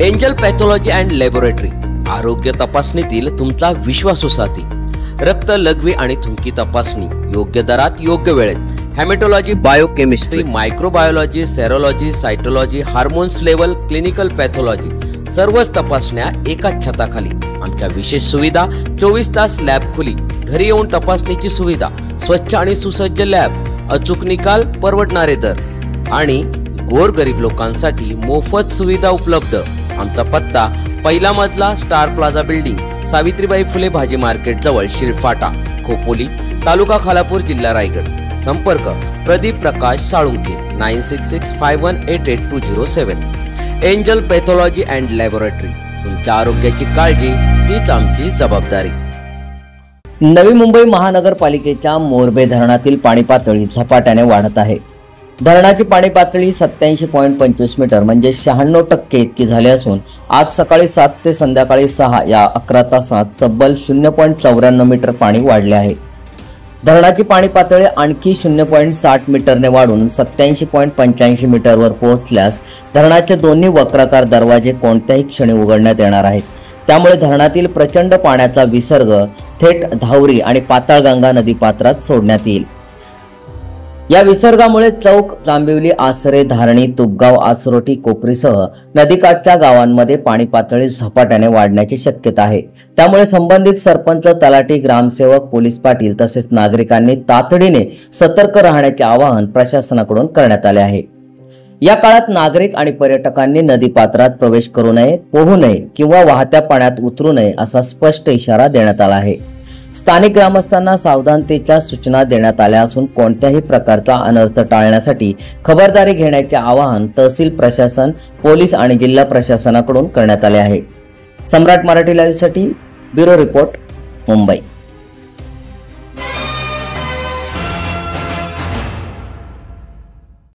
Angel pathology and laboratory आरोग्य तपासणीतील तुमचा विश्वासू साथी। रक्त, लघवी आणि थुंकी तपासणी योग्य दरात योग्य वेळेत। Haematology, biochemistry, microbiology, serology, cytology, hormones level, clinical pathology सर्वच तपासण्या एकाच छताखाली। आमच्या विशेष सुविधा 24 तास लॅब खुली, घरी येऊन तपासणीची सुविधा, स्वच्छ आणि सुसज्ज लॅब, अचूक निकाल, परवडणारे दर आणि गोरगरीब लोकांसाठी मोफत सुविधा उपलब्ध। आमचा पत्ता पहिला मजला, star plaza building, Savitribai Phule भाजी मार्केट जवळ, शिळफाटा, खोपोली, तालुका खालापूर, जिल्हा रायगड। संपर्क Pradeep Prakash Salunke 9665188207। Angel pathology and laboratory, तुमच्या आरोग्याची काळजी हीच आमची जबाबदारी। नवी मुंबई महानगरपालिकेच्या मोरबे धरणातील पाणी पातळी झपाट्याने वाढत आहे। धरणाची पाणी पातळी 87.25 मीटर म्हणजे 96% इतकी झाली असून आज सकाळी 7 ते संध्याकाळी 6 या 11 तासात तब्बल 0.94 मीटर पाणी वाढले आहे। धरणाची पाणी पातळी आणखी 0.60 मीटरने वाढून 87.85 मीटरवर पोहोचल्यास धरणाचे दोन्ही वक्राकार दरवाजे कोणत्याही क्षणी उघडण्यात येणार आहेत। त्यामुळे धरणातील प्रचंड पाण्याचा विसर्ग थेट धावरी आणि पाताळगंगा नदीपात्रात सोडण्यात येईल। या विसर्गामुळे चौक, जांभिवली, आसरे, धारणी, तुपगाव, आसरोटी, कोपरीसह नदीकाठच्या गावांमध्ये पाणी पातळी झपाट्याने वाढण्याची शक्यता आहे। त्यामुळे संबंधित सरपंच, तलाठी, ग्रामसेवक, पोलीस पाटील तसेच नागरिकांनी तातडीने सतर्क राहण्याचे आवाहन प्रशासनाकडून करण्यात आले आहे। या काळात नागरिक आणि पर्यटकांनी नदीपात्रात प्रवेश करू नये, पोहू नये किंवा वाहत्या पाण्यात उतरू नये असा स्पष्ट इशारा देण्यात आला आहे। स्थानिक ग्रामस्थांना सावधानतेच्या सूचना देण्यात आल्या असून कोणत्याही प्रकारचा अनर्थ टाळण्यासाठी खबरदारी घेण्याचे आवाहन तहसील प्रशासन, पोलीस आणि जिल्हा प्रशासनाकडून करण्यात आले आहे। सम्राट मराठी लाईव्हसाठी ब्युरो रिपोर्ट, मुंबई।